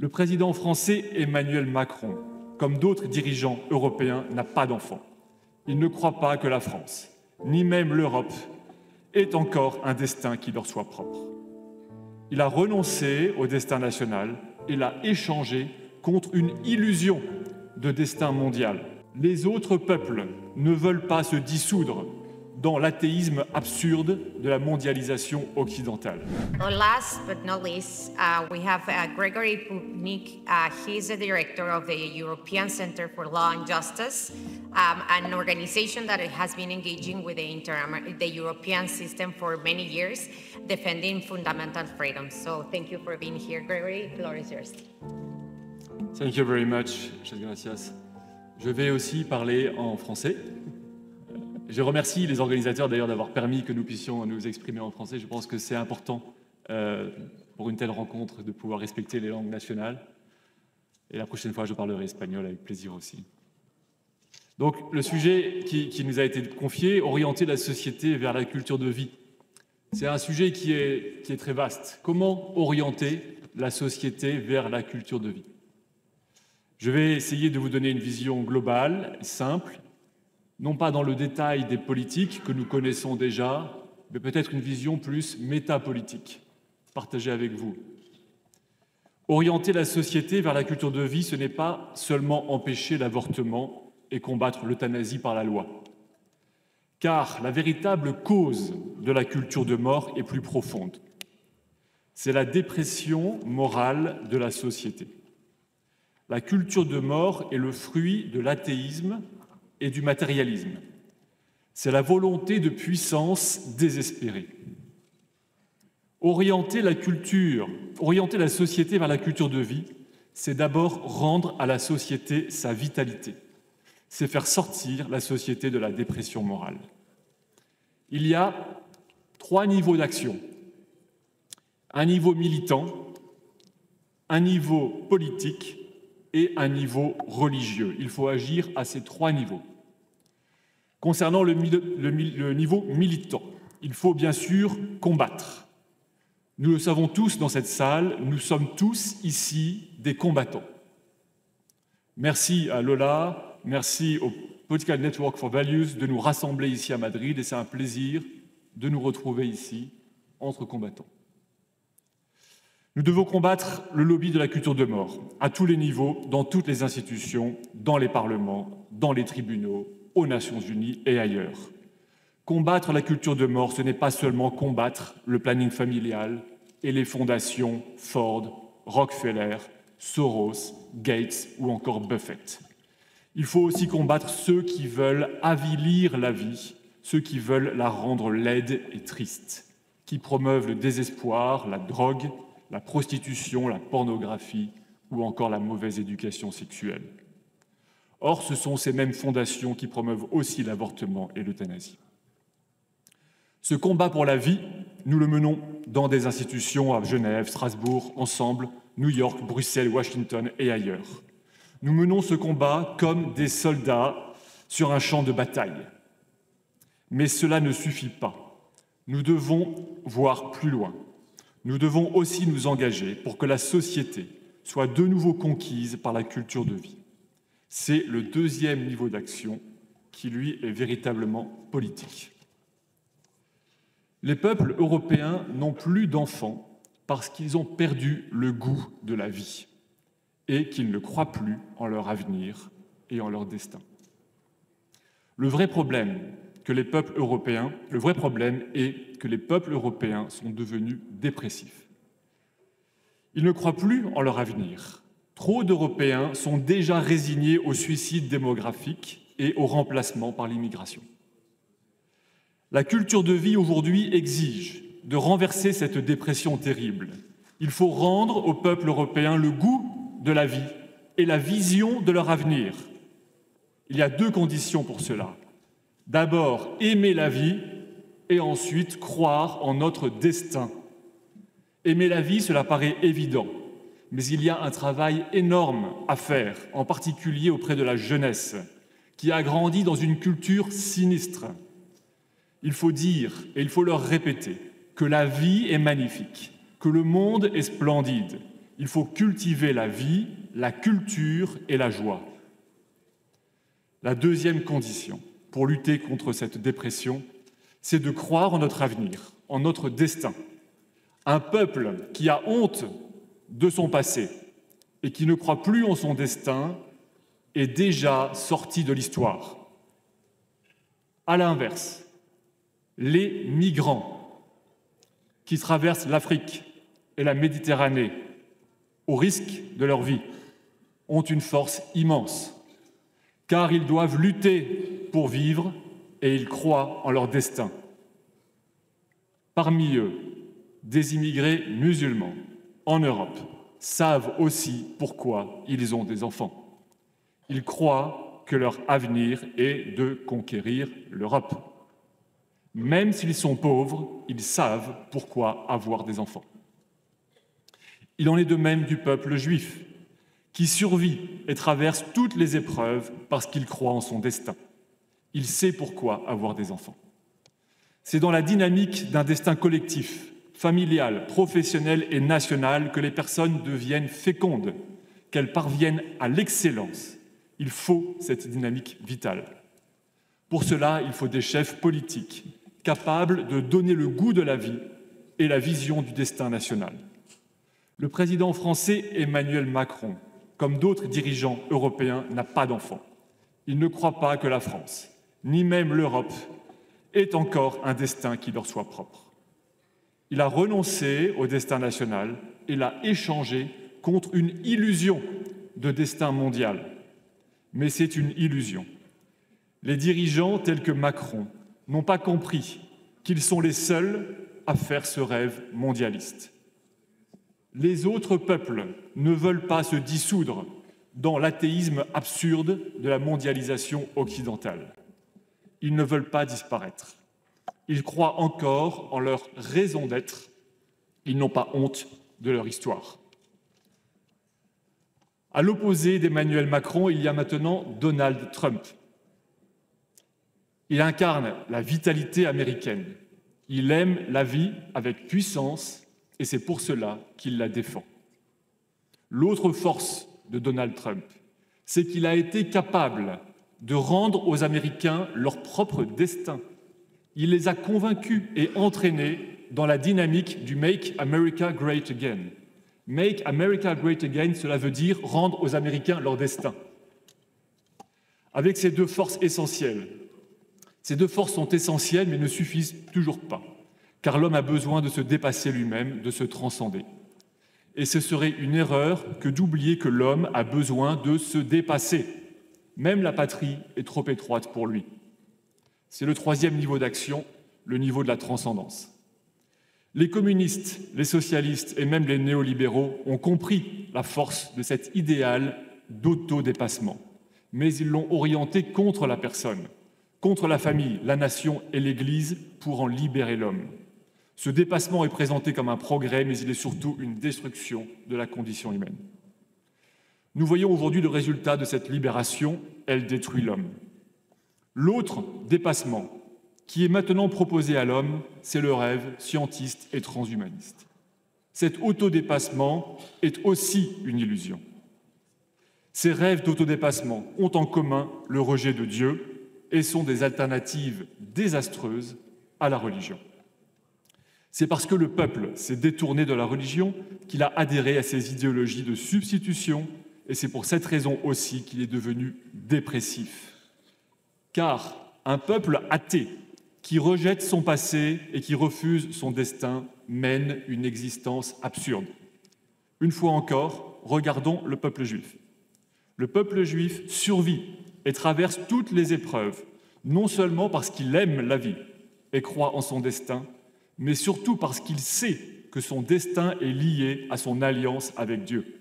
Le président français Emmanuel Macron, comme d'autres dirigeants européens, n'a pas d'enfant. Il ne croit pas que la France, ni même l'Europe, ait encore un destin qui leur soit propre. Il a renoncé au destin national et l'a échangé contre une illusion de destin mondial. Les autres peuples ne veulent pas se dissoudre dans l'athéisme absurde de la mondialisation occidentale. Last but not least, we have Gregory Pupnik. He's the director of the European Center for Law and Justice, an organization that has been engaging with the European system for many years, defending fundamental freedoms. So thank you for being here, Gregory. The floor is yours. Thank you very much. Muchas gracias. Je vais aussi parler en français. Je remercie les organisateurs d'ailleurs d'avoir permis que nous puissions nous exprimer en français. Je pense que c'est important pour une telle rencontre de pouvoir respecter les langues nationales. Et la prochaine fois, je parlerai espagnol avec plaisir aussi. Donc, le sujet qui nous a été confié, orienter la société vers la culture de vie. C'est un sujet qui est très vaste. Comment orienter la société vers la culture de vie? Je vais essayer de vous donner une vision globale, simple, non pas dans le détail des politiques que nous connaissons déjà, mais peut-être une vision plus métapolitique, partagée avec vous. Orienter la société vers la culture de vie, ce n'est pas seulement empêcher l'avortement et combattre l'euthanasie par la loi. Car la véritable cause de la culture de mort est plus profonde. C'est la dépression morale de la société. La culture de mort est le fruit de l'athéisme et du matérialisme. C'est la volonté de puissance désespérée. Orienter la société vers la culture de vie, c'est d'abord rendre à la société sa vitalité. C'est faire sortir la société de la dépression morale. Il y a 3 niveaux d'action. Un niveau militant, un niveau politique et un niveau religieux. Il faut agir à ces 3 niveaux. Concernant le niveau militant, il faut bien sûr combattre. Nous le savons tous dans cette salle, nous sommes tous ici des combattants. Merci à Lola, merci au Political Network for Values de nous rassembler ici à Madrid et c'est un plaisir de nous retrouver ici entre combattants. Nous devons combattre le lobby de la culture de mort, à tous les niveaux, dans toutes les institutions, dans les parlements, dans les tribunaux, aux Nations Unies et ailleurs. Combattre la culture de mort, ce n'est pas seulement combattre le planning familial et les fondations Ford, Rockefeller, Soros, Gates ou encore Buffett. Il faut aussi combattre ceux qui veulent avilir la vie, ceux qui veulent la rendre laide et triste, qui promeuvent le désespoir, la drogue, la prostitution, la pornographie ou encore la mauvaise éducation sexuelle. Or, ce sont ces mêmes fondations qui promeuvent aussi l'avortement et l'euthanasie. Ce combat pour la vie, nous le menons dans des institutions à Genève, Strasbourg, ensemble, New York, Bruxelles, Washington et ailleurs. Nous menons ce combat comme des soldats sur un champ de bataille. Mais cela ne suffit pas. Nous devons voir plus loin. Nous devons aussi nous engager pour que la société soit de nouveau conquise par la culture de vie. C'est le 2e niveau d'action qui, lui, est véritablement politique. Les peuples européens n'ont plus d'enfants parce qu'ils ont perdu le goût de la vie et qu'ils ne croient plus en leur avenir et en leur destin. Le vrai problème est que les peuples européens sont devenus dépressifs. Ils ne croient plus en leur avenir. Trop d'Européens sont déjà résignés au suicide démographique et au remplacement par l'immigration. La culture de vie aujourd'hui exige de renverser cette dépression terrible. Il faut rendre au peuple européen le goût de la vie et la vision de leur avenir. Il y a 2 conditions pour cela. D'abord, aimer la vie et ensuite croire en notre destin. Aimer la vie, cela paraît évident. Mais il y a un travail énorme à faire, en particulier auprès de la jeunesse, qui a grandi dans une culture sinistre. Il faut dire, et il faut leur répéter, que la vie est magnifique, que le monde est splendide. Il faut cultiver la vie, la culture et la joie. La deuxième condition pour lutter contre cette dépression, c'est de croire en notre avenir, en notre destin. Un peuple qui a honte de son passé et qui ne croit plus en son destin est déjà sorti de l'histoire. À l'inverse, les migrants qui traversent l'Afrique et la Méditerranée au risque de leur vie ont une force immense, car ils doivent lutter pour vivre et ils croient en leur destin. Parmi eux, des immigrés musulmans en Europe savent aussi pourquoi ils ont des enfants. Ils croient que leur avenir est de conquérir l'Europe. Même s'ils sont pauvres, ils savent pourquoi avoir des enfants. Il en est de même du peuple juif, qui survit et traverse toutes les épreuves parce qu'il croit en son destin. Il sait pourquoi avoir des enfants. C'est dans la dynamique d'un destin collectif, familial, professionnel et national que les personnes deviennent fécondes, qu'elles parviennent à l'excellence. Il faut cette dynamique vitale. Pour cela, il faut des chefs politiques capables de donner le goût de la vie et la vision du destin national. Le président français Emmanuel Macron, comme d'autres dirigeants européens, n'a pas d'enfants. Il ne croit pas que la France, ni même l'Europe, ait encore un destin qui leur soit propre. Il a renoncé au destin national et l'a échangé contre une illusion de destin mondial. Mais c'est une illusion. Les dirigeants tels que Macron n'ont pas compris qu'ils sont les seuls à faire ce rêve mondialiste. Les autres peuples ne veulent pas se dissoudre dans l'athéisme absurde de la mondialisation occidentale. Ils ne veulent pas disparaître. Ils croient encore en leur raison d'être. Ils n'ont pas honte de leur histoire. À l'opposé d'Emmanuel Macron, il y a maintenant Donald Trump. Il incarne la vitalité américaine. Il aime la vie avec puissance et c'est pour cela qu'il la défend. L'autre force de Donald Trump, c'est qu'il a été capable de rendre aux Américains leur propre destin. Il les a convaincus et entraînés dans la dynamique du « Make America Great Again ». « Make America Great Again », cela veut dire rendre aux Américains leur destin. Avec ces deux forces essentielles, ces deux forces sont essentielles mais ne suffisent toujours pas, car l'homme a besoin de se dépasser lui-même, de se transcender. Et ce serait une erreur que d'oublier que l'homme a besoin de se dépasser. Même la patrie est trop étroite pour lui. C'est le troisième niveau d'action, le niveau de la transcendance. Les communistes, les socialistes et même les néolibéraux ont compris la force de cet idéal d'autodépassement, mais ils l'ont orienté contre la personne, contre la famille, la nation et l'Église pour en libérer l'homme. Ce dépassement est présenté comme un progrès, mais il est surtout une destruction de la condition humaine. Nous voyons aujourd'hui le résultat de cette libération, elle détruit l'homme. L'autre dépassement, qui est maintenant proposé à l'homme, c'est le rêve scientiste et transhumaniste. Cet autodépassement est aussi une illusion. Ces rêves d'autodépassement ont en commun le rejet de Dieu et sont des alternatives désastreuses à la religion. C'est parce que le peuple s'est détourné de la religion qu'il a adhéré à ces idéologies de substitution, et c'est pour cette raison aussi qu'il est devenu dépressif. Car un peuple athée qui rejette son passé et qui refuse son destin mène une existence absurde. Une fois encore, regardons le peuple juif. Le peuple juif survit et traverse toutes les épreuves, non seulement parce qu'il aime la vie et croit en son destin, mais surtout parce qu'il sait que son destin est lié à son alliance avec Dieu.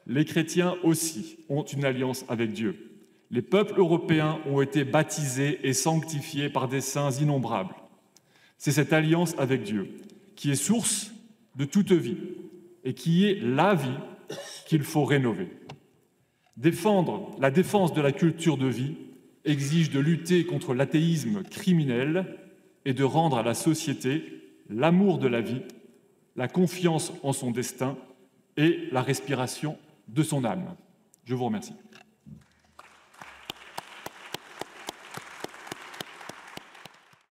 Les chrétiens aussi ont une alliance avec Dieu. Les peuples européens ont été baptisés et sanctifiés par des saints innombrables. C'est cette alliance avec Dieu qui est source de toute vie et qui est la vie qu'il faut rénover. Défendre la défense de la culture de vie exige de lutter contre l'athéisme criminel et de rendre à la société l'amour de la vie, la confiance en son destin et la respiration de son âme. Je vous remercie.